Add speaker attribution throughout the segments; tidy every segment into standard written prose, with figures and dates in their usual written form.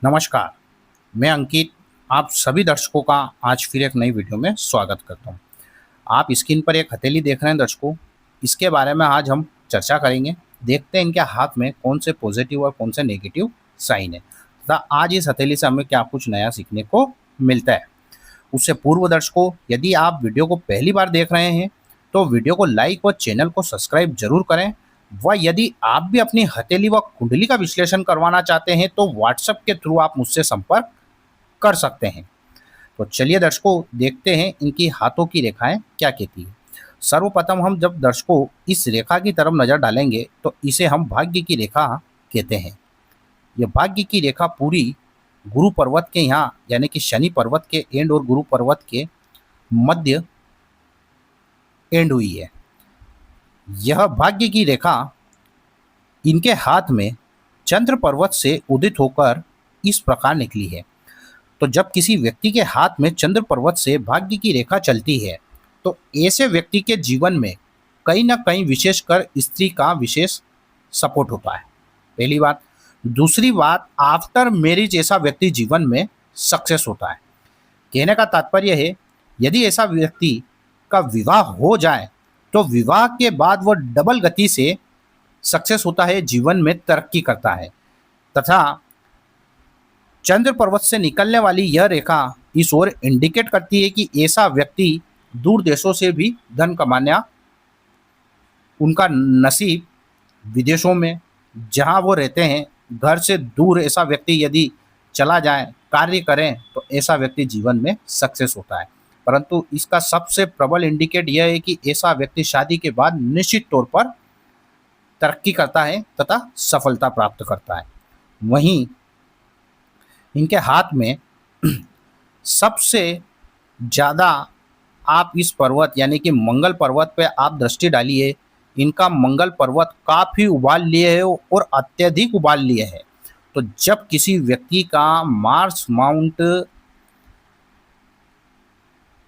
Speaker 1: नमस्कार, मैं अंकित आप सभी दर्शकों का आज फिर एक नई वीडियो में स्वागत करता हूँ। आप स्क्रीन पर एक हथेली देख रहे हैं दर्शकों, इसके बारे में आज हम चर्चा करेंगे। देखते हैं इनके हाथ में कौन से पॉजिटिव और कौन से नेगेटिव साइन है तथा आज इस हथेली से हमें क्या कुछ नया सीखने को मिलता है। उससे पूर्व दर्शकों, यदि आप वीडियो को पहली बार देख रहे हैं तो वीडियो को लाइक और चैनल को सब्सक्राइब जरूर करें। व यदि आप भी अपनी हथेली व कुंडली का विश्लेषण करवाना चाहते हैं तो व्हाट्सएप के थ्रू आप मुझसे संपर्क कर सकते हैं। तो चलिए दर्शकों, देखते हैं इनकी हाथों की रेखाएं क्या कहती है। सर्वप्रथम हम जब दर्शकों इस रेखा की तरफ नजर डालेंगे तो इसे हम भाग्य की रेखा कहते हैं। यह भाग्य की रेखा पूरी गुरु पर्वत के यहाँ यानी कि शनि पर्वत के एंड और गुरु पर्वत के मध्य एंड हुई है। यह भाग्य की रेखा इनके हाथ में चंद्र पर्वत से उदित होकर इस प्रकार निकली है। तो जब किसी व्यक्ति के हाथ में चंद्र पर्वत से भाग्य की रेखा चलती है तो ऐसे व्यक्ति के जीवन में कहीं ना कहीं विशेषकर स्त्री का विशेष सपोर्ट होता है, पहली बात। दूसरी बात, आफ्टर मैरिज ऐसा व्यक्ति जीवन में सक्सेस होता है। कहने का तात्पर्य है, यदि ऐसा व्यक्ति का विवाह हो जाए तो विवाह के बाद वह डबल गति से सक्सेस होता है, जीवन में तरक्की करता है। तथा चंद्र पर्वत से निकलने वाली यह रेखा इस ओर इंडिकेट करती है कि ऐसा व्यक्ति दूर देशों से भी धन कमाना, उनका नसीब विदेशों में जहां वो रहते हैं घर से दूर ऐसा व्यक्ति यदि चला जाए, कार्य करें तो ऐसा व्यक्ति जीवन में सक्सेस होता है। परंतु इसका सबसे प्रबल इंडिकेट यह है कि ऐसा व्यक्ति शादी के बाद निश्चित तौर पर तरक्की करता है तथा सफलता प्राप्त करता है। वहीं इनके हाथ में सबसे ज़्यादा आप इस पर्वत यानी कि मंगल पर्वत पे आप दृष्टि डालिए, इनका मंगल पर्वत काफ़ी उबाल लिए है और अत्यधिक उबाल लिए है। तो जब किसी व्यक्ति का मार्स माउंट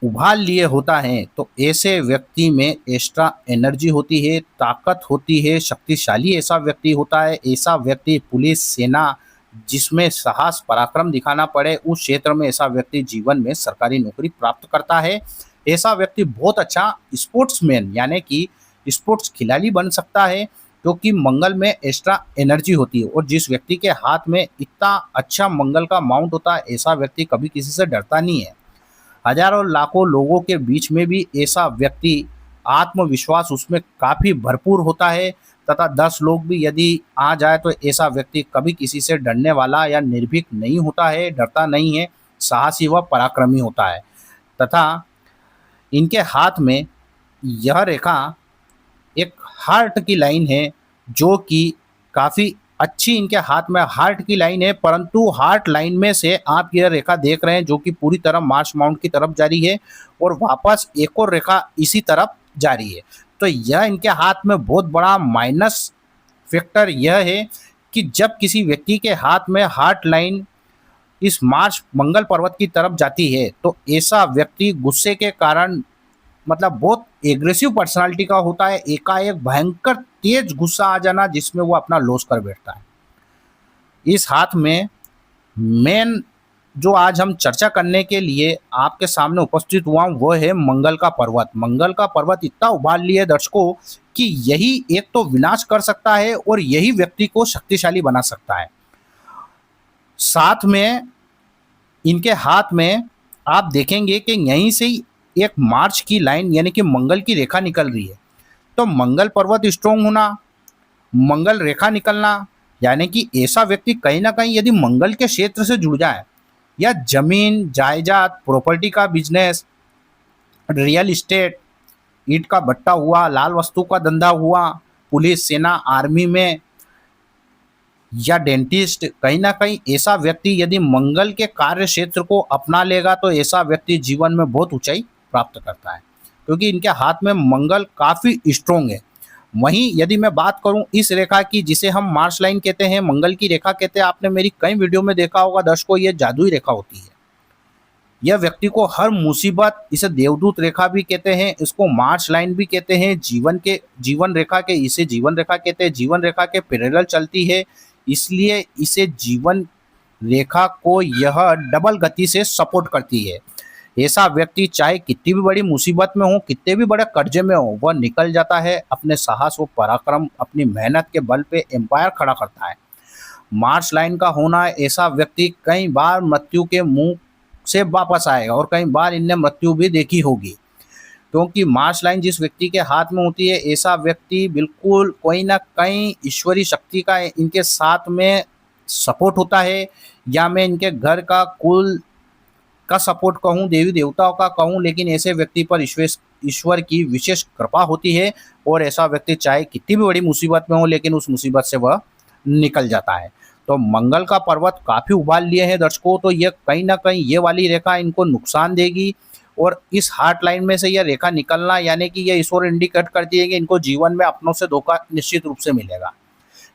Speaker 1: उबाल लिए होता है तो ऐसे व्यक्ति में एक्स्ट्रा एनर्जी होती है, ताकत होती है, शक्तिशाली ऐसा व्यक्ति होता है। ऐसा व्यक्ति पुलिस, सेना, जिसमें साहस पराक्रम दिखाना पड़े उस क्षेत्र में ऐसा व्यक्ति जीवन में सरकारी नौकरी प्राप्त करता है। ऐसा व्यक्ति बहुत अच्छा स्पोर्ट्समैन यानी कि स्पोर्ट्स खिलाड़ी बन सकता है, क्योंकि मंगल में एक्स्ट्रा एनर्जी होती है। और जिस व्यक्ति के हाथ में इतना अच्छा मंगल का माउंट होता है, ऐसा व्यक्ति कभी किसी से डरता नहीं है। हजारों लाखों लोगों के बीच में भी ऐसा व्यक्ति आत्मविश्वास उसमें काफ़ी भरपूर होता है। तथा 10 लोग भी यदि आ जाए तो ऐसा व्यक्ति कभी किसी से डरने वाला या निर्भीक नहीं होता है, डरता नहीं है, साहसी व पराक्रमी होता है। तथा इनके हाथ में यह रेखा एक हार्ट की लाइन है, जो कि काफ़ी अच्छी इनके हाथ में हार्ट की लाइन है। परंतु हार्ट लाइन में से आप यह रेखा देख रहे हैं जो कि पूरी तरह मार्स माउंट की तरफ जारी है और वापस एक और रेखा इसी तरफ जारी है। तो यह इनके हाथ में बहुत बड़ा माइनस फैक्टर यह है कि जब किसी व्यक्ति के हाथ में हार्ट लाइन इस मार्स मंगल पर्वत की तरफ जाती है तो ऐसा व्यक्ति गुस्से के कारण मतलब बहुत एग्रेसिव पर्सनालिटी का होता है, एकाएक भयंकर तेज गुस्सा आ जाना जिसमें वो अपना लॉस कर बैठता है। इस हाथ में मेन जो आज हम चर्चा करने के लिए आपके सामने उपस्थित हुआ हूं वो है मंगल का पर्वत। मंगल का पर्वत इतना उबाल लिया दर्शकों कि यही एक तो विनाश कर सकता है और यही व्यक्ति को शक्तिशाली बना सकता है। साथ में इनके हाथ में आप देखेंगे कि यहीं से ही एक मार्च की लाइन यानी कि मंगल की रेखा निकल रही है। तो मंगल पर्वत स्ट्रोंग होना, मंगल रेखा निकलना, यानी कि ऐसा व्यक्ति कहीं ना कहीं यदि मंगल के क्षेत्र से जुड़ जाए या जमीन जायदाद, प्रॉपर्टी का बिजनेस, रियल इस्टेट, ईंट का भट्टा हुआ, लाल वस्तु का धंधा हुआ, पुलिस, सेना, आर्मी में या डेंटिस्ट, कहीं ना कहीं ऐसा व्यक्ति यदि मंगल के कार्य क्षेत्र को अपना लेगा तो ऐसा व्यक्ति जीवन में बहुत ऊंचाई प्राप्त करता है, क्योंकि इनके हाथ में मंगल काफ़ी स्ट्रोंग है। वहीं यदि मैं बात करूं इस रेखा की जिसे हम मार्स लाइन कहते हैं, मंगल की रेखा कहते हैं, आपने मेरी कई वीडियो में देखा होगा दर्शकों, ये जादुई रेखा होती है। यह व्यक्ति को हर मुसीबत, इसे देवदूत रेखा भी कहते हैं, इसको मार्च लाइन भी कहते हैं, जीवन रेखा के इसे जीवन रेखा कहते हैं, जीवन रेखा के पैरेलल चलती है, इसलिए इसे जीवन रेखा को यह डबल गति से सपोर्ट करती है। ऐसा व्यक्ति चाहे कितनी भी बड़ी मुसीबत में हो, कितने भी बड़े कर्जे में हो, वह निकल जाता है। अपने साहस व पराक्रम, अपनी मेहनत के बल पे एम्पायर खड़ा करता है। मार्श लाइन का होना, ऐसा व्यक्ति कई बार मृत्यु के मुंह से वापस आएगा और कई बार इनने मृत्यु भी देखी होगी। क्योंकि मार्श लाइन जिस व्यक्ति के हाथ में होती है, ऐसा व्यक्ति बिल्कुल कोई ना कहीं ईश्वरीय शक्ति का इनके साथ में सपोर्ट होता है, या मैं इनके घर का कुल का सपोर्ट कहूँ, देवी देवताओं का कहूँ, लेकिन ऐसे व्यक्ति पर ईश्वर की विशेष कृपा होती है और ऐसा व्यक्ति चाहे कितनी भी बड़ी मुसीबत में हो, लेकिन उस मुसीबत से वह निकल जाता है। तो मंगल का पर्वत काफ़ी उबाल लिए हैं दर्शकों, तो ये कहीं ना कहीं ये वाली रेखा इनको नुकसान देगी। और इस हार्ट लाइन में से यह रेखा निकलना, यानी कि यह ईश्वर इंडिकेट करती है कि इनको जीवन में अपनों से धोखा निश्चित रूप से मिलेगा।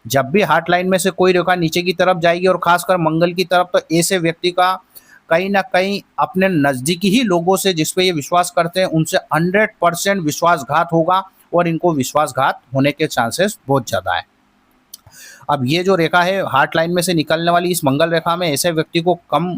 Speaker 1: जब भी हार्ट लाइन में से कोई रेखा नीचे की तरफ जाएगी और खासकर मंगल की तरफ, तो ऐसे व्यक्ति का कहीं ना कहीं अपने नज़दीकी ही लोगों से, जिस पे ये विश्वास करते हैं, उनसे 100% विश्वासघात होगा और इनको विश्वासघात होने के चांसेस बहुत ज़्यादा है। अब ये जो रेखा है हार्ट लाइन में से निकलने वाली, इस मंगल रेखा में ऐसे व्यक्ति को कम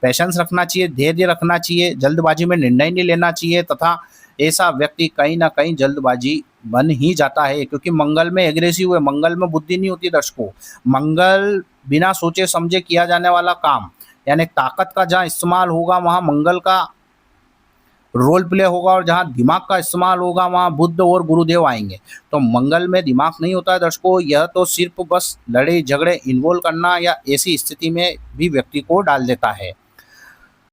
Speaker 1: पेशेंस रखना चाहिए, धैर्य रखना चाहिए, जल्दबाजी में निर्णय नहीं लेना चाहिए, तथा ऐसा व्यक्ति कहीं ना कहीं जल्दबाजी बन ही जाता है। क्योंकि मंगल में एग्रेसिव है, मंगल में बुद्धि नहीं होती दर्शकों। मंगल बिना सोचे समझे किया जाने वाला काम, यानी ताकत का जहाँ इस्तेमाल होगा वहाँ मंगल का रोल प्ले होगा, और जहाँ दिमाग का इस्तेमाल होगा वहाँ बुद्ध और गुरुदेव आएंगे। तो मंगल में दिमाग नहीं होता है दर्शकों, यह तो सिर्फ बस लड़ाई झगड़े इन्वॉल्व करना या ऐसी स्थिति में भी व्यक्ति को डाल देता है।